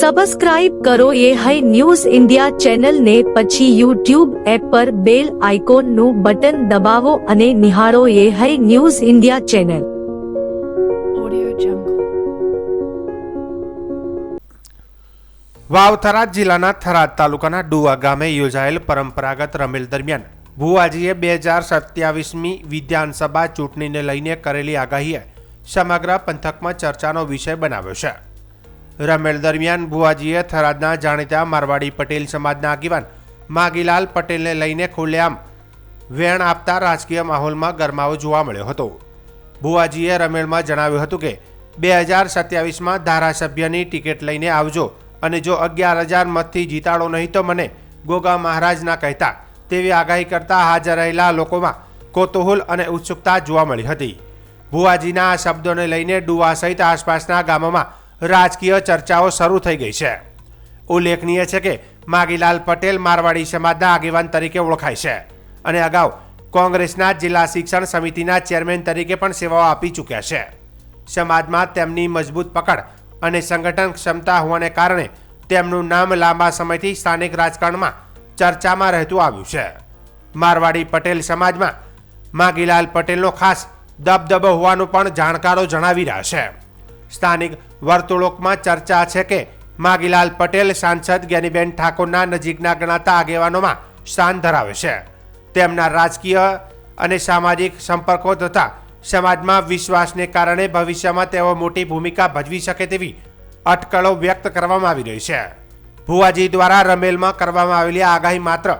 Subscribe કરો એ high news India ચેનલને, પછી યુટ્યુબ એપ પર બેલ આઇકોનનું બટન દબાવો અને નિહાળો એ high news India channel. Vav Tharad જિલ્લાના થરાદ તાલુકાના ડુવા ગામે યોજાયેલ પરંપરાગત રમેલ દરમિયાન ભુવાજીએ 2027મી વિધાનસભા ચૂંટણીને લઈને કરેલી આગાહીએ સમગ્ર પંથકમાં ચર્ચાનો વિષય બનાવ્યો છે. રમેલ દરમિયાન ભુવાજીએ થરાદના જાણીતા મારવાડી પટેલ સમાજના આગેવાન માગીલાલ પટેલને લઈને ખુલ્લેઆમ વેણ આપતા રાજકીય માહોલમાં ગરમાવો જોવા મળ્યો હતો. ભુવાજીએ રમેલમાં જણાવ્યું હતું કે 2027માં ધારાસભ્યની ટિકિટ લઈને આવજો અને જો 11,000 મતથી જીતાડો નહીં તો મને ગોગા મહારાજ ના કહેતા તેવી આગાહી કરતા હાજર રહેલા લોકોમાં કૌતૂહલ અને ઉત્સુકતા જોવા મળી હતી. ભુવાજીના આ શબ્દોને લઈને ડુવા સહિત આસપાસના ગામોમાં રાજકીય ચર્ચાઓ શરૂ થઈ ગઈ છે. ઉલ્લેખનીય છે કે માગીલાલ પટેલ મારવાડી સમાજના આગેવાન તરીકે ઓળખાય છે અને અગાઉ કોંગ્રેસના જિલ્લા શિક્ષણ સમિતિના ચેરમેન તરીકે પણ સેવાઓ આપી ચૂક્યા છે. સમાજમાં તેમની મજબૂત પકડ અને સંગઠન ક્ષમતા હોવાને કારણે તેમનું નામ લાંબા સમયથી સ્થાનિક રાજકારણમાં ચર્ચામાં રહેતું આવ્યું છે. મારવાડી પટેલ સમાજમાં માગીલાલ પટેલનો ખાસ દબદબો હોવાનું પણ જાણકારો જણાવી રહ્યા છે. સ્થાનિક વર્તુળોમાં ચર્ચા છે કે માગીલાલ પટેલ સાંસદ જ્ઞાનીબેન ઠાકોરના નજીકના ગણાતા આગેવાનોમાં સ્થાન ધરાવે છે. તેમના રાજકીય અને સામાજિક સંપર્કો તથા સમાજમાં વિશ્વાસને કારણે ભવિષ્યમાં તેઓ મોટી ભૂમિકા ભજવી શકે તેવી અટકળો વ્યક્ત કરવામાં આવી રહી છે. ભુવાજી દ્વારા રમેલમાં કરવામાં આવેલી આગાહી માત્ર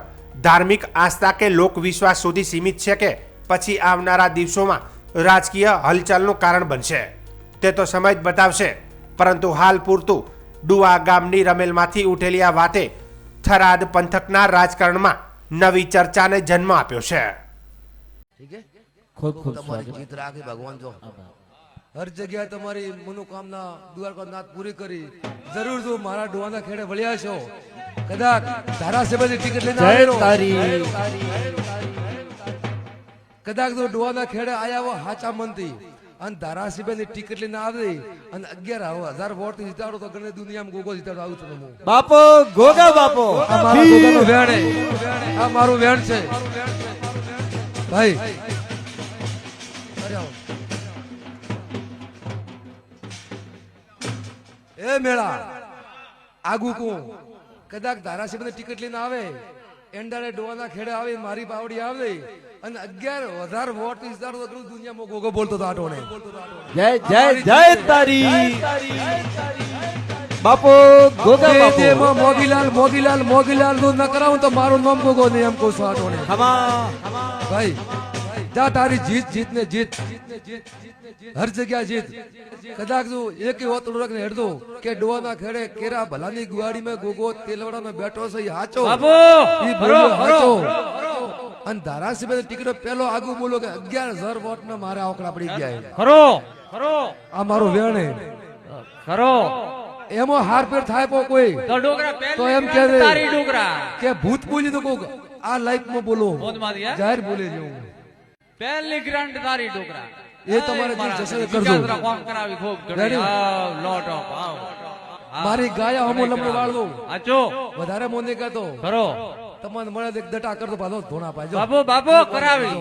ધાર્મિક આસ્થા કે લોકવિશ્વાસ સુધી સીમિત છે કે પછી આવનારા દિવસોમાં રાજકીય હલચલનું કારણ બનશે તે તો સમય જ બતાવશે. પરંતુ હાલ પૂરતું ડુવા ગામની રમેલમાંથી ઉઠેલી આ વાતે થરાદ પંથકના રાજકારણમાં નવી ચર્ચાને જન્મ આપ્યો છે. ખૂબ ખૂબ જીત રાખે ભગવાન. જો હર જગ્યાએ તમારી મનોકામના દ્વારકાનાથ પૂરી કરી. જરૂર જો મારા ડોવાના ખેડે વળ્યા છો, કદાચ ધારાસભ્યની ટિકિટ લઈને આવેલો, કદાચ જો ડોવાના ખેડે આયા હો હાચા મનથી અને ધારાસભ્યની ટિકિટ લઈને આવે અને 11,000 વોટ જીતાડો તો ગણે દુનિયામાં ગોગો જીતાડો આવું છું હું. બાપો ગોગા બાપો આ મારા ગોગાનું વેણ, આ મારું વેણ છે ભાઈ. એ મેળા આગુ કો કદાચ ધારાસભ્યની ટિકિટ લઈને આવે, એંડાને ડોવાના ખેડે આવે, મારી પાવડી આવે અને 11,000 વોટ જીતાડો તો દુનિયામાં ગોગો બોલતો તો આટોને. જય જય જય તારી બાપો ગોગા બાપો. જેમાં મોગીલાલ મોગીલાલ મોગીલાલ નું ન કરાવું તો મારું નામ ગોગો નહીં એમ કહું છું આટોને. ભાઈ જા તારી જીત જીત ને જીત, હર જગ્યા જીત. કદાચ જો એક ઓતડું રાખને હેડતો કે ડોવાના ખેડે કેરા ભલાની ગુવાડીમાં ગોગો તેલવાડામાં બેઠો છે, હાચો ઈ બોલ્યો હાચો. અને ધારાસભ્ય ટિકિટ પેલો આગુ બોલો કે 11,000 વોટ ના મારે આંકડા પડી ગયા. ખરો ખરો આ મારું વેણ ખરો. એમાં હાર ફેર થાય કોઈ તો ડોગરા પહેલ તો એમ કે તારી ડોગરા કે ભૂત બોલી તો કોક આ લાઈફ માં બોલો, જાહેર બોલે જેવું પહેલી ગ્રાન્ડ તારી ડોગરા. એ તમારે જે જશે કરજો. કોમ કરાવી ખૂબ ઘડી આવ લોટ ઓફ આવ. મારી ગાયા હમો લમણો વાળ દો, આચો વધારે મોને કહેતો ખરો. તમને મળે એક દટા કરતો પાછો ધોણા પાજો. બાપો બાપો કરાવી.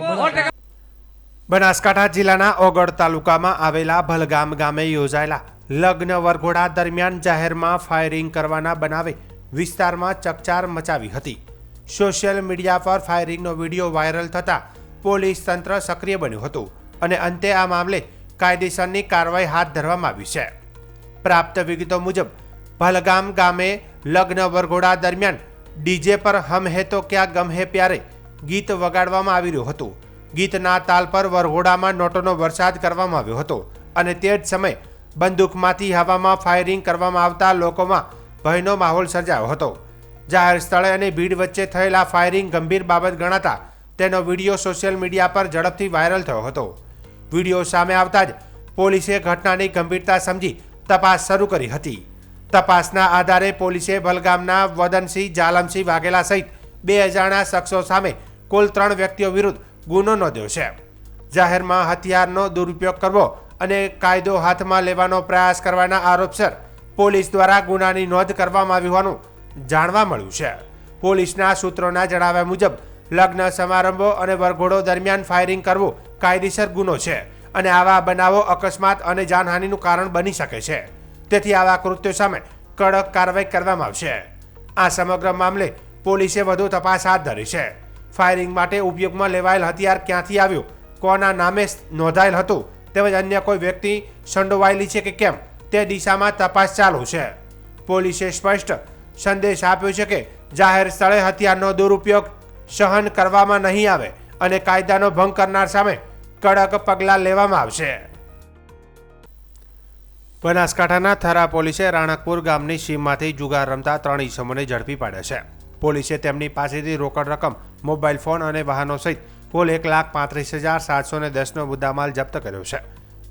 બનાસકાંઠા જિલ્લાના ઓગળ તાલુકામાં આવેલા ભલગામ ગામે યોજાયેલા લગ્ન વરઘોડા દરમિયાન જાહેરમાં ફાયરિંગ કરવાના બનાવે વિસ્તારમાં ચકચાર મચાવી હતી. સોશિયલ મીડિયા પર ફાયરિંગનો વિડીયો વાયરલ થતા પોલીસ તંત્ર સક્રિય બન્યું હતું અને અંતે આ મામલે કાયદેસરની કાર્યવાહી હાથ ધરવામાં આવી છે. પ્રાપ્ત વિગતો મુજબ ભલગામ ગામે લગ્ન વરઘોડા દરમિયાન ડીજે પર હમ હે તો ક્યાં ગમ હે પ્યારે ગીત વગાડવામાં આવી રહ્યું હતું. ગીતના તાલ પર વરઘોડામાં નોટોનો વરસાદ કરવામાં આવ્યો હતો અને તે જ સમયે બંદૂકમાંથી હવામાં ફાયરિંગ કરવામાં આવતા લોકોમાં ભયનો માહોલ સર્જાયો હતો. જાહેર સ્થળે અને ભીડ વચ્ચે થયેલા ફાયરિંગ ગંભીર બાબત ગણાતા તેનો વિડીયો સોશિયલ મીડિયા પર ઝડપથી વાયરલ થયો હતો. વિડીયો સામે આવતા જ પોલીસે ઘટનાની ગંભીરતા સમજી તપાસ શરૂ કરી હતી. તપાસના આધારે પોલીસે ભલગામના વદનસિંહ જાલમસિંહ વાઘેલા સહિત 2 અજાણ્યા શખ્સો સામે કુલ 3 વ્યક્તિઓ વિરુદ્ધ ગુનો નોંધ્યો છે. જાહેરમાં હથિયારનો દુરુપયોગ કરવો અને કાયદો હાથમાં લેવાનો પ્રયાસ કરવાના આરોપસર પોલીસ દ્વારા ગુનાની નોંધ કરવામાં આવી હોવાનું જાણવા મળ્યું છે. પોલીસના સૂત્રોના જણાવ્યા મુજબ લગ્ન સમારંભો અને વરઘોડો દરમિયાન ફાયરિંગ કરવું કાયદેસર ગુનો છે અને આવા બનાવો અકસ્માત અને જાનહાનિનું કારણ બની શકે છે. તેથી આવા કૃત્યો સામે કડક કાર્યવાહી કરવામાં આવશે. આ સમગ્ર મામલે પોલીસે વધુ તપાસ હાથ ધરી છે. ફાયરિંગ માટે ઉપયોગમાં લેવાયેલ હથિયાર ક્યાંથી આવ્યું, કોના નામે નોંધાયેલ હતું તેમજ અન્ય કોઈ વ્યક્તિ સંડોવાયેલી છે કે કેમ તે દિશામાં તપાસ ચાલુ છે. પોલીસે સ્પષ્ટ સંદેશ આપ્યો છે કે જાહેર સ્થળે હથિયારનો દુરુપયોગ સહન કરવામાં નહીં આવે અને કાયદાનો ભંગ કરનાર સામે કડક પગલાં લેવામાં આવશે. બનાસકાંઠાના થરા પોલીસે રાણકપુર ગામની સીમમાંથી જુગાર રમતા 3 ઈસમોને ઝડપી પાડ્યા છે. પોલીસે તેમની પાસેથી રોકડ રકમ, મોબાઈલ ફોન અને વાહનો સહિત કુલ 1,35,710નો મુદ્દામાલ જપ્ત કર્યો છે.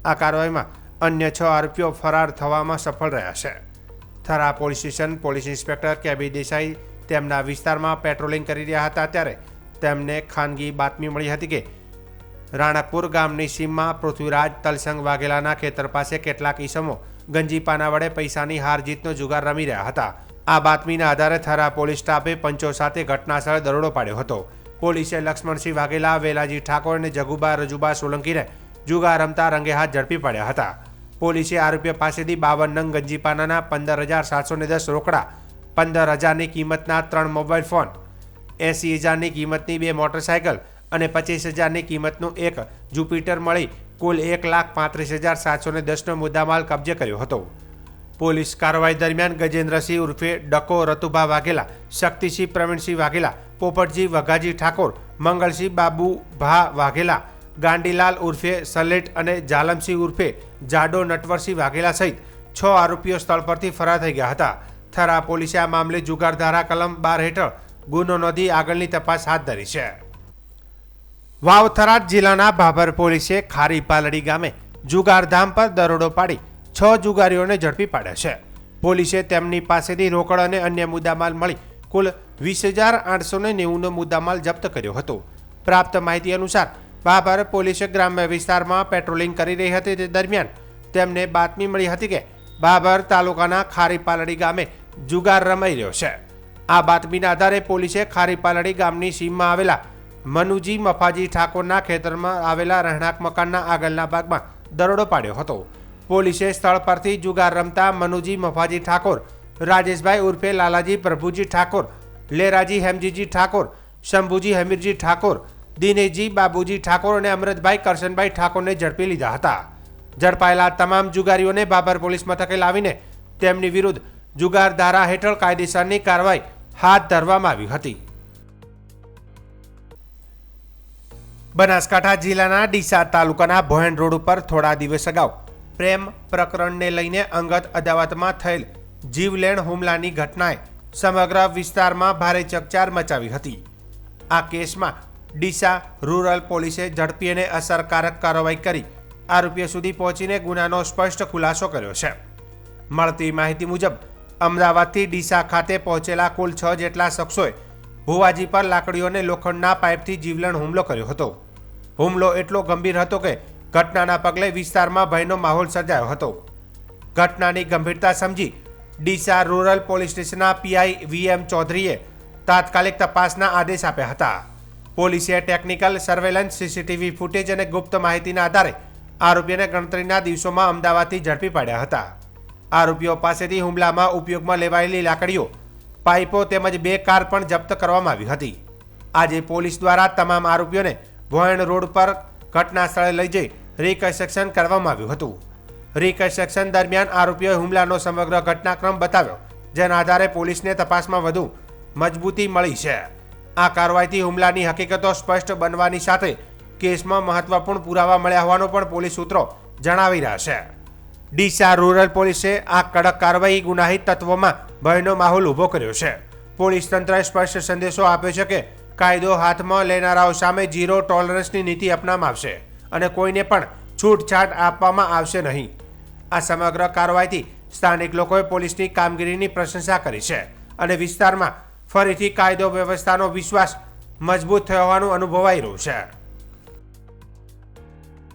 આ કાર્યવાહીમાં અન્ય 6 આરોપીઓ ફરાર થવામાં સફળ રહ્યા છે. Thara police station police inspector K B Desai તેમના વિસ્તારમાં પેટ્રોલિંગ કરી રહ્યા હતા ત્યારે તેમને ખાનગી બાતમી મળી હતી કે રાણકપુર ગામની સીમમાં પૃથ્વીરાજ તલસંગ વાઘેલાના ખેતર પાસે કેટલાક ઈસમો ગંજીપાના વડે પૈસાની હાર જીતનો જુગાર રમી રહ્યા હતા. આ બાતમીના આધારે થરા પોલીસ સ્ટાફે પંચો સાથે ઘટનાસ્થળે દરોડો પાડ્યો હતો. પોલીસે લક્ષ્મણસિંહ વાઘેલા, વેલાજી ઠાકોર અને જગુબા રજુબા સોલંકીને જુગાર રમતા રંગે હાથ ઝડપી પાડ્યા હતા. પોલીસે આરોપીઓ પાસેથી 52 નંગ ગંજીપાનાના 15,710 રોકડા, 15,000ની કિંમતના 3 મોબાઈલ ફોન, 80,000ની કિંમતની 2 મોટરસાયકલ અને 25,000ની કિંમતનું એક જુપિટર મળી કુલ 1,35,710નો મુદ્દામાલ કબજે કર્યો હતો. પોલીસ કાર્યવાહી દરમિયાન ગજેન્દ્રસિંહ ઉર્ફે ડકો રતુભા વાઘેલા, શક્તિસિંહ પ્રવીણસિંહ વાઘેલા, પોપટજી વઘાજી ઠાકોર, મંગળસિંહ બાબુ ભા વાઘેલા, ગાંડીલાલ ઉર્ફે સલેટ અને જાલમસિંહ ઉર્ફે જાડો નટવરસિંહ વાઘેલા સહિત 6 આરોપીઓ સ્થળ પરથી ફરાર થઈ ગયા હતા. થરા પોલીસે આ મામલે જુગાર ધારા કલમ 12 હેઠળ ગુનો નોંધી આગળની તપાસ હાથ ધરી છે. વાવ-થરાદ જિલ્લાના ભાભર પોલીસે ખારી પાલડી ગામે જુગારધામ પર દરોડો પાડી 6 જુગારીઓને ઝડપી પાડ્યા છે. પોલીસે તેમની પાસેથી રોકડ અને અન્ય મુદ્દામાલ મળી કુલ 20,890નો મુદ્દામાલ જપ્ત કર્યો હતો. પ્રાપ્ત માહિતી અનુસાર ભાભર પોલીસે ગ્રામ્ય વિસ્તારમાં પેટ્રોલિંગ કરી રહી હતી તે દરમિયાન તેમને બાતમી મળી હતી કે ભાભર તાલુકાના ખારીપાલડી ગામે જુગાર રમાઈ રહ્યો છે. આ બાતમીના આધારે પોલીસે ખારીપાલડી ગામની સીમમાં આવેલા મનુજી મફાજી ઠાકોરના ખેતરમાં આવેલા રહેણાંક મકાનના આગળના ભાગમાં દરોડો પાડ્યો હતો. પોલીસે સ્થળ પરથી જુગાર રમતા મનુજી મફાજી ઠાકોર, રાજેશભાઈ ઉર્ફે લાલાજી પ્રભુજી ઠાકોર, લેરાજી હેમજીજી ઠાકોર, શંભુજી હમીરજી ઠાકોર, દિનેશજી બાબુજી ઠાકોર અને અમૃતભાઈ કરશનભાઈ ઠાકોરને ઝડપી લીધા હતા. ઝડપાયેલા તમામ જુગારીઓને ભાભર પોલીસ મથકે લાવીને તેમની વિરુદ્ધ જુગાર ધારા હેઠળ કાયદેસરની કાર્યવાહી હાથ ધરવામાં આવી હતી. બનાસકાંઠા જિલ્લાના ડીસા તાલુકાના ભોયણ રોડ ઉપર થોડા દિવસ અગાઉ પ્રેમ પ્રકરણને લઈને અંગત અદાવતમાં થયેલ જીવલેણ હુમલાની ઘટનાએ સમગ્ર વિસ્તારમાં ભારે ચકચાર મચાવી હતી. આ કેસમાં ડીસા રૂરલ પોલીસે ઝડપી અને અસરકારક કાર્યવાહી કરી આરોપીઓ સુધી પહોંચીને ગુનાનો સ્પષ્ટ ખુલાસો કર્યો છે. મળતી માહિતી મુજબ અમદાવાદથી ડીસા ખાતે પહોંચેલા કુલ 6 જેટલા શખ્સોએ ભુવાજી પર લાકડીઓ અને લોખંડના પાઇપથી જીવલેણ હુમલો કર્યો હતો. હુમલો એટલો ગંભીર હતો કે ઘટનાના પગલે વિસ્તારમાં ભયનો માહોલ સર્જાયો હતો. ઘટનાની ગંભીરતા સમજી ડીસા રૂરલ પોલીસ સ્ટેશનના પીઆઈ VM ચૌધરીએ તાત્કાલિક તપાસના આદેશ આપ્યા હતા. પોલીસે ટેકનિકલ સર્વેલન્સ, CCTV ફૂટેજ અને ગુપ્ત માહિતીના આધારે આરોપીઓને ગણતરીના દિવસોમાં અમદાવાદથી ઝડપી પાડ્યા હતા. આરોપીઓ પાસેથી હુમલામાં ઉપયોગમાં લેવાયેલી લાકડીઓ, પાઇપો તેમજ 2 કાર પણ જપ્ત કરવામાં આવી હતી. આજે પોલીસ દ્વારા તમામ આરોપીઓને ભોયણ રોડ પર ઘટના સ્થળે લઈ જઈ રિકન્સ્ટ્રક્શન કરવામાં આવ્યું હતું. રિકન્સ્ટ્રક્શન દરમિયાન આરોપીઓએ હુમલાનો સમગ્ર ઘટનાક્રમ બતાવ્યો, જેના આધારે પોલીસને તપાસમાં વધુ મજબૂતી મળી છે. આ કાર્યવાહીથી હુમલાની હકીકતો સ્પષ્ટ બનવાની સાથે કેસમાં મહત્વપૂર્ણ પુરાવા મળ્યા હોવાનું પણ પોલીસ સૂત્રો જણાવી રહ્યા છે. ડીસા રૂરલ પોલીસે આ કડક કાર્યવાહી ગુનાહિત તત્વોમાં ભયનો માહોલ ઊભો કર્યો છે. પોલીસ તંત્રએ સ્પષ્ટ સંદેશો આપ્યો છે કે કાયદો હાથમાં લેનારાઓ સામે ઝીરો ટોલરન્સની નીતિ અપનાવવામાં આવશે અને કોઈને પણ છૂટછાટ આપવામાં આવશે નહીં. આ સમગ્ર કાર્યવાહીથી સ્થાનિક લોકોએ પોલીસની કામગીરીની પ્રશંસા કરી છે અને વિસ્તારમાં ફરીથી કાયદો વ્યવસ્થાનો વિશ્વાસ મજબૂત થયો હોવાનું અનુભવાઈ રહ્યું છે.